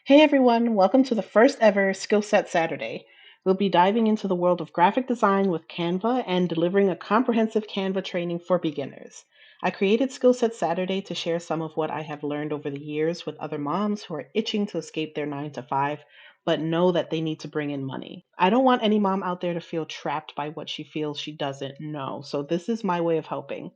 Hey everyone, welcome to the first ever Skill Set Saturday. We'll be diving into the world of graphic design with Canva and delivering a comprehensive Canva training for beginners. I created Skill Set Saturday to share some of what I have learned over the years with other moms who are itching to escape their 9 to 5, but know that they need to bring in money. I don't want any mom out there to feel trapped by what she feels she doesn't know, so this is my way of helping.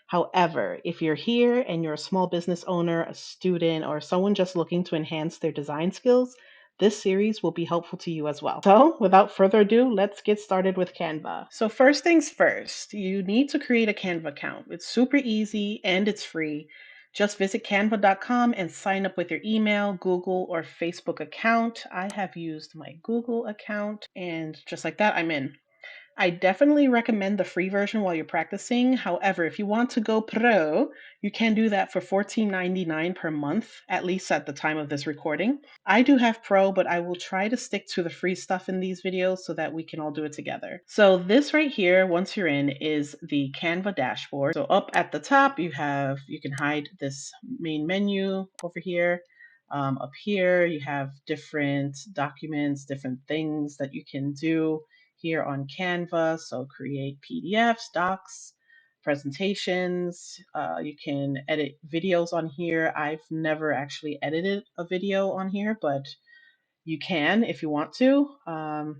However, if you're here and you're a small business owner, a student, or someone just looking to enhance their design skills, this series will be helpful to you as well. So, without further ado, let's get started with Canva. So, first things first, you need to create a Canva account. It's super easy and it's free. Just visit canva.com and sign up with your email, Google, or Facebook account. I have used my Google account, and just like that, I'm in. I definitely recommend the free version while you're practicing. However, if you want to go pro, you can do that for $14.99 per month, at least at the time of this recording. I do have pro, but I will try to stick to the free stuff in these videos so that we can all do it together. So this right here, once you're in, is the Canva dashboard. So up at the top, you can hide this main menu over here. Up here, you have different documents, different things that you can do here on Canva. So create PDFs, docs, presentations. You can edit videos on here. I've never actually edited a video on here, but you can if you want to. And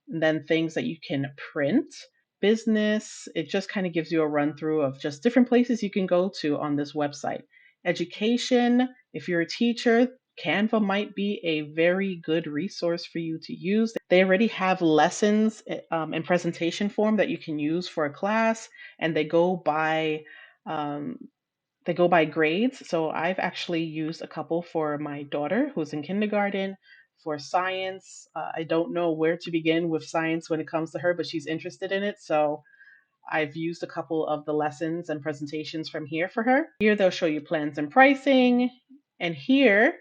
then things that you can print. Business, it just kind of gives you a run through of just different places you can go to on this website. Education, if you're a teacher, Canva might be a very good resource for you to use. They already have lessons in presentation form that you can use for a class, and um, they go by grades. So I've actually used a couple for my daughter who's in kindergarten for science. I don't know where to begin with science when it comes to her, but she's interested in it. So I've used a couple of the lessons and presentations from here for her. Here they'll show you plans and pricing. And here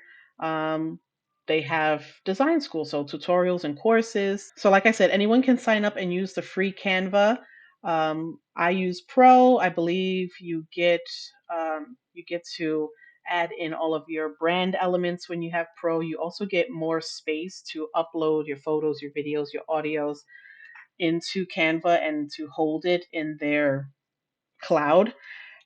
um, they have design school, so tutorials and courses. So like I said, anyone can sign up and use the free Canva. I use Pro. I believe you get to add in all of your brand elements when you have Pro. You also get more space to upload your photos, your videos, your audios into Canva and to hold it in their cloud.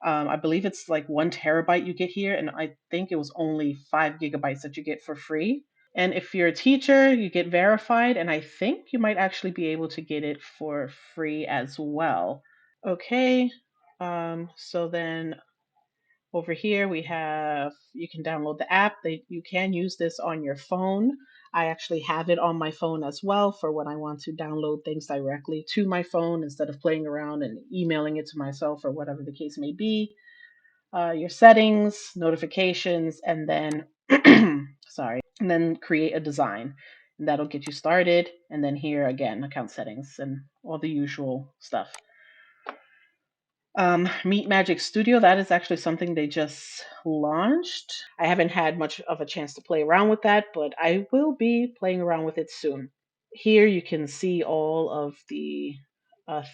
I believe it's like 1 terabyte you get here, and I think it was only 5 gigabytes that you get for free. And if you're a teacher, you get verified, and I think you might actually be able to get it for free as well. Okay, so then over here we have, you can download the app. You can use this on your phone. I actually have it on my phone as well for when I want to download things directly to my phone instead of playing around and emailing it to myself or whatever the case may be. Your settings, notifications, and then, sorry, and then create a design. And that'll get you started. And then here again, account settings and all the usual stuff. Meet Magic Studio, that is actually something they just launched. I haven't had much of a chance to play around with that, but I will be playing around with it soon. Here you can see all of the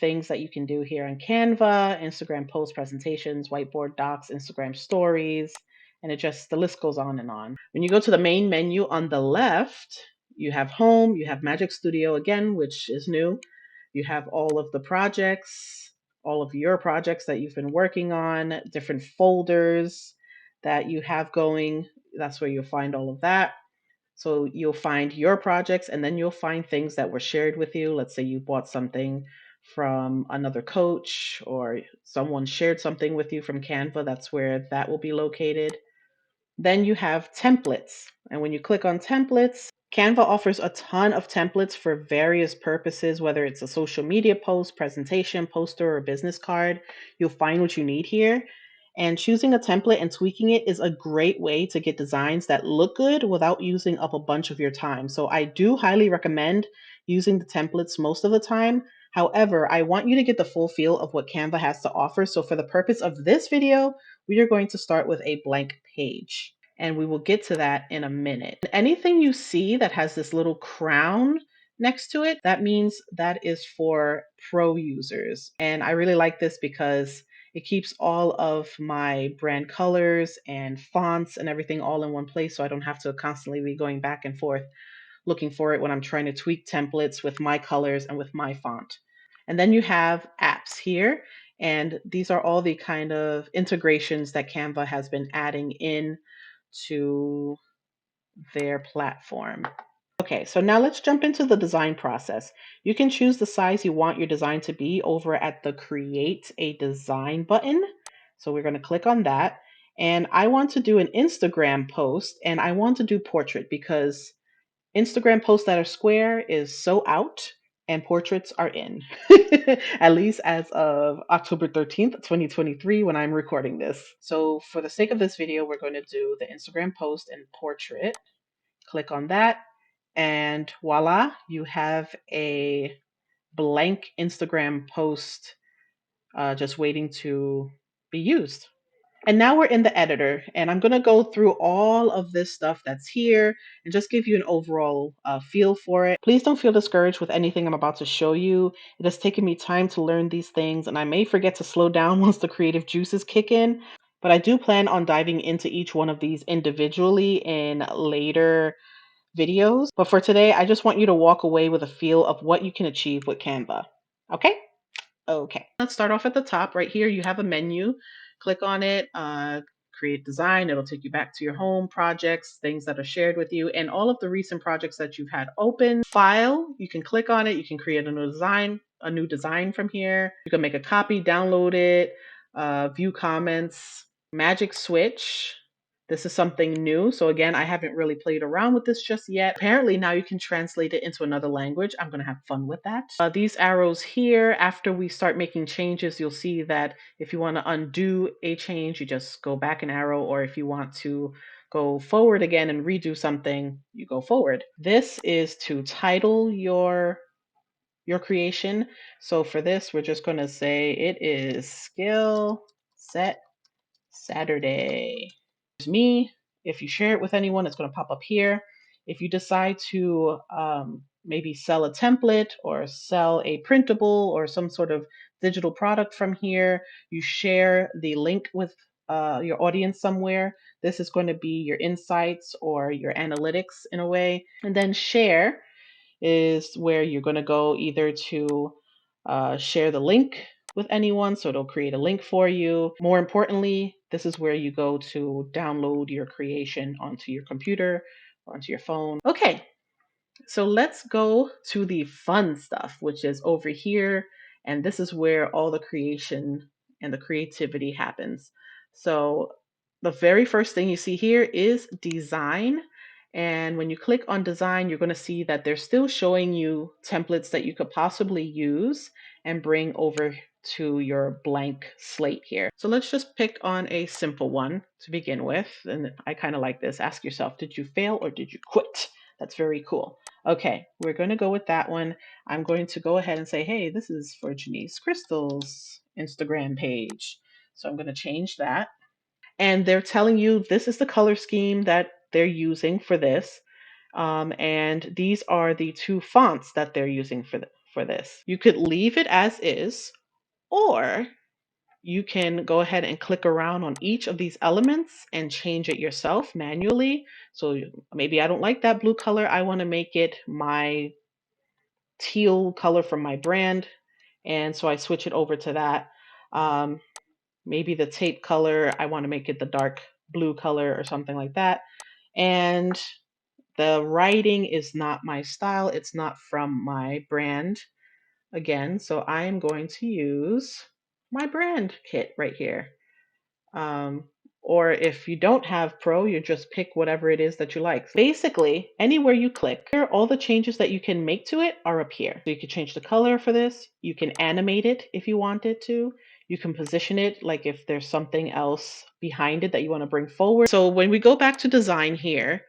things that you can do here on Canva, Instagram post presentations, whiteboard docs, Instagram stories, and the list goes on and on. When you go to the main menu on the left, you have home, you have Magic Studio again, which is new. You have all of the projects, all of your projects that you've been working on, different folders that you have going. That's where you'll find all of that. So you'll find your projects and then you'll find things that were shared with you. Let's say you bought something from another coach or someone shared something with you from Canva. That's where that will be located. Then you have templates. And when you click on templates, Canva offers a ton of templates for various purposes, whether it's a social media post, presentation, poster, or business card. You'll find what you need here. And choosing a template and tweaking it is a great way to get designs that look good without using up a bunch of your time. So I do highly recommend using the templates most of the time. However, I want you to get the full feel of what Canva has to offer. So for the purpose of this video, we are going to start with a blank page. And we will get to that in a minute. Anything you see that has this little crown next to it, that means that is for pro users. And I really like this because It keeps all of my brand colors and fonts and everything all in one place, so I don't have to constantly be going back and forth looking for it when I'm trying to tweak templates with my colors and with my font. And then you have apps here, and these are all the kind of integrations that Canva has been adding in to their platform. Okay, so now let's jump into the design process. You can choose the size you want your design to be over at the Create a Design button. So we're going to click on that. And I want to do an Instagram post, and I want to do portrait because Instagram posts that are square is so out and portraits are in. At least as of October 13th, 2023, when I'm recording this. So for the sake of this video, we're going to do the Instagram post and portrait. Click on that, and voila, you have a blank Instagram post just waiting to be used. And now we're in the editor, and I'm going to go through all of this stuff that's here and just give you an overall feel for it. Please don't feel discouraged with anything I'm about to show you. It has taken me time to learn these things, and I may forget to slow down once the creative juices kick in, but I do plan on diving into each one of these individually in later videos. But for today, I just want you to walk away with a feel of what you can achieve with Canva. Okay? Okay. Let's start off at the top. Right here, you have a menu. Click on it, create design. It'll take you back to your home projects, things that are shared with you, and all of the recent projects that you've had open. File, you can click on it. You can create a new design from here. You can make a copy, download it, view comments, magic switch. This is something new. So again, I haven't really played around with this just yet. Apparently now you can translate it into another language. I'm going to have fun with that. These arrows here, after we start making changes, you'll see that if you want to undo a change, you just go back an arrow, or if you want to go forward again and redo something, you go forward. This is to title your creation. So for this, we're just going to say it is Skill Set Saturday. There's me. If you share it with anyone, it's going to pop up here. If you decide to maybe sell a template or sell a printable or some sort of digital product from here, you share the link with your audience somewhere. This is going to be your insights or your analytics in a way. And then share is where you're going to go either to share the link with anyone, so it'll create a link for you. More importantly, this is where you go to download your creation onto your computer, onto your phone. Okay, so let's go to the fun stuff, which is over here. And this is where all the creation and the creativity happens. So the very first thing you see here is design. And when you click on design, you're going to see that they're still showing you templates that you could possibly use and bring over to your blank slate here. So let's just pick on a simple one to begin with. And I kind of like this. Ask yourself, did you fail or did you quit? That's very cool. Okay, we're going to go with that one. I'm going to go ahead and say, hey, this is for Genise Krystal's Instagram page. So I'm going to change that. And they're telling you this is the color scheme that they're using for this. And these are the two fonts that they're using for this. You could leave it as is, or you can go ahead and click around on each of these elements and change it yourself manually. So maybe I don't like that blue color. I want to make it my teal color from my brand. And so I switch it over to that. Maybe the tape color, I want to make it the dark blue color or something like that. And the writing is not my style. It's not from my brand again. So I am going to use my brand kit right here. Um, or if you don't have Pro, you just pick whatever it is that you like. Basically, anywhere you click, all the changes that you can make to it are up here. So you can change the color for this. You can animate it if you wanted to. You can position it like if there's something else behind it that you want to bring forward. So when we go back to design here,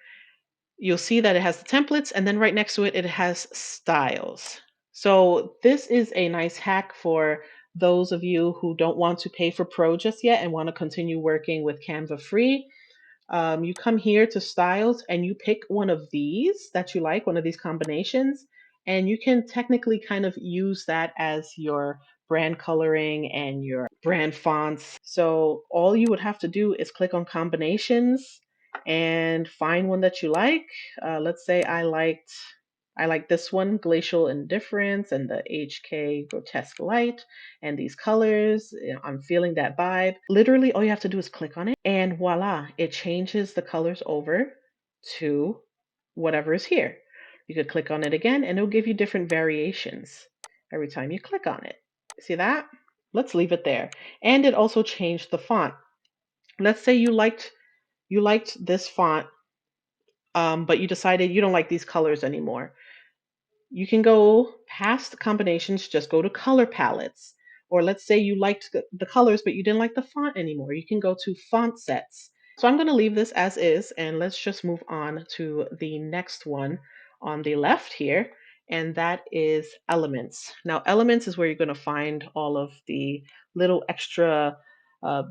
you'll see that it has the templates, and then right next to it, it has styles. So this is a nice hack for those of you who don't want to pay for Pro just yet and want to continue working with Canva free. You come here to styles and you pick one of these that you like, one of these combinations, and you can technically kind of use that as your brand coloring and your brand fonts. So all you would have to do is click on combinations and find one that you like. Let's say I like this one, Glacial Indifference, and the HK Grotesque Light, and these colors. I'm feeling that vibe. Literally, all you have to do is click on it, and voila, it changes the colors over to whatever is here. You could click on it again, and it'll give you different variations every time you click on it. See that? Let's leave it there. And it also changed the font. Let's say you liked this font, but you decided you don't like these colors anymore. You can go past combinations, just go to color palettes. Or let's say you liked the colors, but you didn't like the font anymore. You can go to font sets. So I'm going to leave this as is, and let's just move on to the next one on the left here, and that is elements. Now, elements is where you're going to find all of the little extra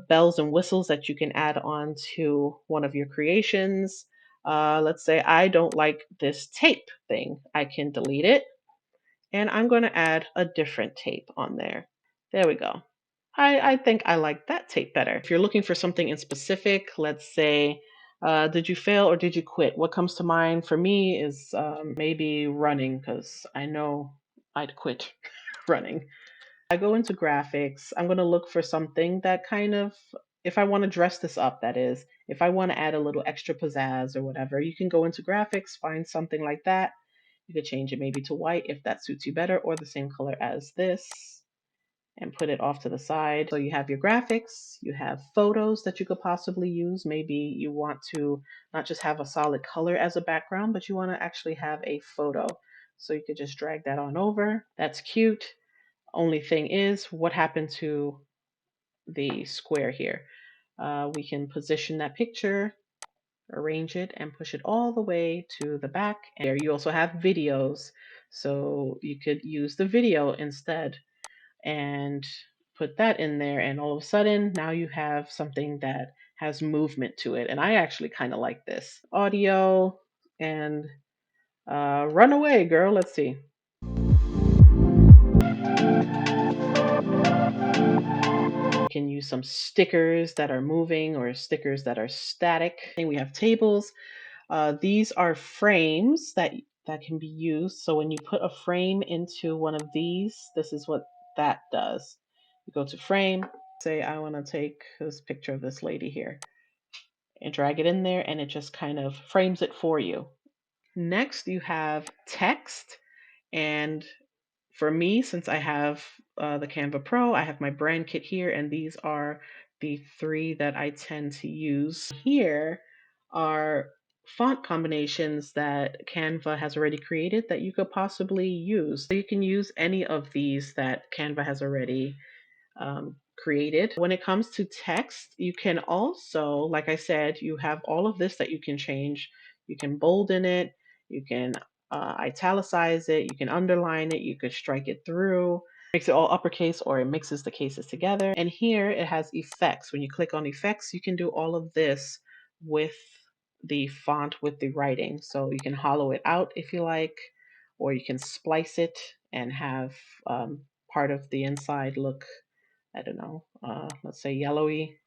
bells and whistles that you can add on to one of your creations. Let's say I don't like this tape thing. I can delete it, and I'm going to add a different tape on there. There we go. I think I like that tape better. If you're looking for something in specific, let's say, did you fail or did you quit? What comes to mind for me is maybe running, because I know I'd quit running. I go into graphics. I'm going to look for something that kind of, if I want to dress this up, that is, if I want to add a little extra pizzazz or whatever, you can go into graphics, find something like that. You could change it maybe to white if that suits you better, or the same color as this, and put it off to the side. So you have your graphics, you have photos that you could possibly use. Maybe you want to not just have a solid color as a background, but you want to actually have a photo. So you could just drag that on over. That's cute. Only thing is, what happened to the square here? We can position that picture, arrange it, and push it all the way to the back. And there you also have videos. So you could use the video instead and put that in there. And all of a sudden, now you have something that has movement to it. And I actually kind of like this. Audio and run away, girl. Let's see. You can use some stickers that are moving or stickers that are static. And we have tables. These are frames that can be used. So when you put a frame into one of these, this is what that does. You go to frame, say I want to take this picture of this lady here, and drag it in there, and it just kind of frames it for you. Next, you have text. And for me, since I have the Canva Pro, I have my brand kit here, and these are the three that I tend to use. Here are font combinations that Canva has already created that you could possibly use. So you can use any of these that Canva has already created. When it comes to text, you can also, like I said, you have all of this that you can change. You can bolden it, you can italicize it, you can underline it, you could strike it through. Makes it all uppercase, or it mixes the cases together. And here it has effects. When you click on effects, you can do all of this with the font, with the writing. So you can hollow it out if you like, or you can splice it and have part of the inside look, I don't know, let's say yellowy,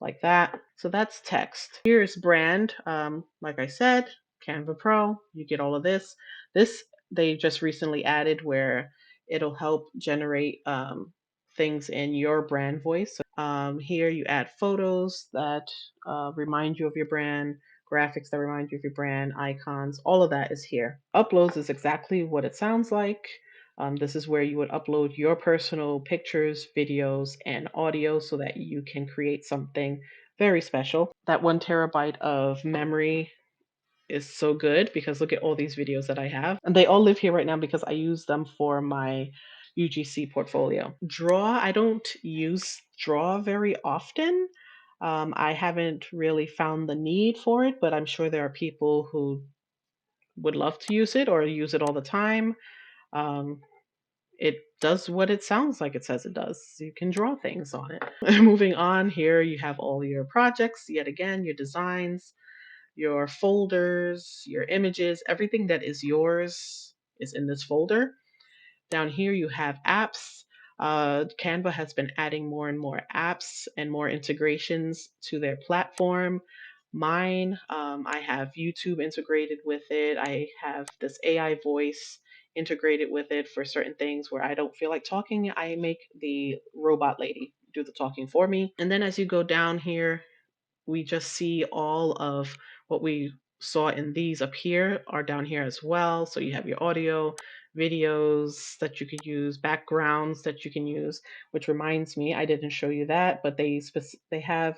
like that. So that's text. Here's brand. Like I said, Canva Pro, you get all of this. This they just recently added where it'll help generate things in your brand voice. So, here you add photos that remind you of your brand, graphics that remind you of your brand, icons, all of that is here. Uploads is exactly what it sounds like. This is where you would upload your personal pictures, videos, and audio so that you can create something very special. That 1 terabyte of memory is so good because look at all these videos that I have. And they all live here right now because I use them for my UGC portfolio. Draw, I don't use Draw very often. I haven't really found the need for it, but I'm sure there are people who would love to use it or use it all the time. Um, it does what it sounds like it says it does. You can draw things on it. Moving on, here you have all your projects, yet again, your designs, your folders, your images, everything that is yours is in this folder. Down here you have apps. Canva has been adding more and more apps and more integrations to their platform. Mine, I have YouTube integrated with it. I have this AI voice integrated with it for certain things where I don't feel like talking. I make the robot lady do the talking for me. And then as you go down here, we just see all of what we saw in these up here are down here as well. So you have your audio, videos that you could use, backgrounds that you can use, which reminds me, I didn't show you that, but they have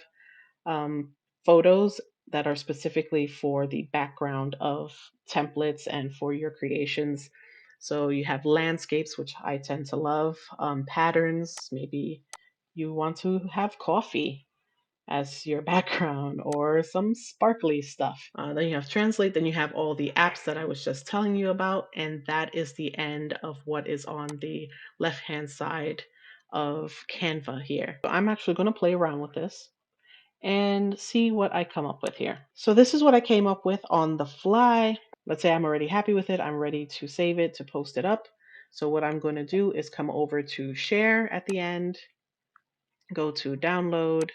um, photos that are specifically for the background of templates and for your creations. So you have landscapes, which I tend to love, patterns, maybe you want to have coffee as your background or some sparkly stuff. Then you have Translate, then you have all the apps that I was just telling you about, and that is the end of what is on the left hand side of Canva here. So I'm actually going to play around with this and see what I come up with here. So this is what I came up with on the fly. Let's say I'm already happy with it. I'm ready to save it, to post it up. So what I'm going to do is come over to share at the end, go to download,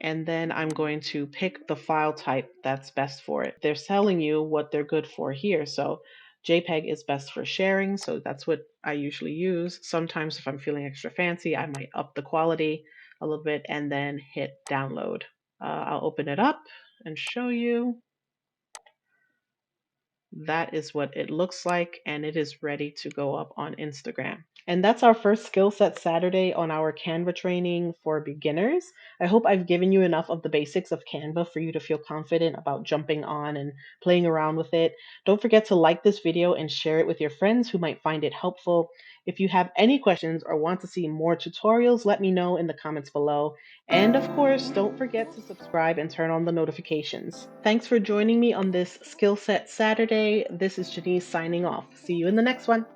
and then I'm going to pick the file type that's best for it. They're telling you what they're good for here. So JPEG is best for sharing, so that's what I usually use. Sometimes if I'm feeling extra fancy, I might up the quality a little bit and then hit download. I'll open it up and show you. That is what it looks like, and it is ready to go up on Instagram. And that's our first skill set Saturday on our Canva training for beginners. I hope I've given you enough of the basics of Canva for you to feel confident about jumping on and playing around with it. Don't forget to like this video and share it with your friends who might find it helpful. If you have any questions or want to see more tutorials, let me know in the comments below. And of course, don't forget to subscribe and turn on the notifications. Thanks for joining me on this Skill Set Saturday. This is Genise signing off. See you in the next one.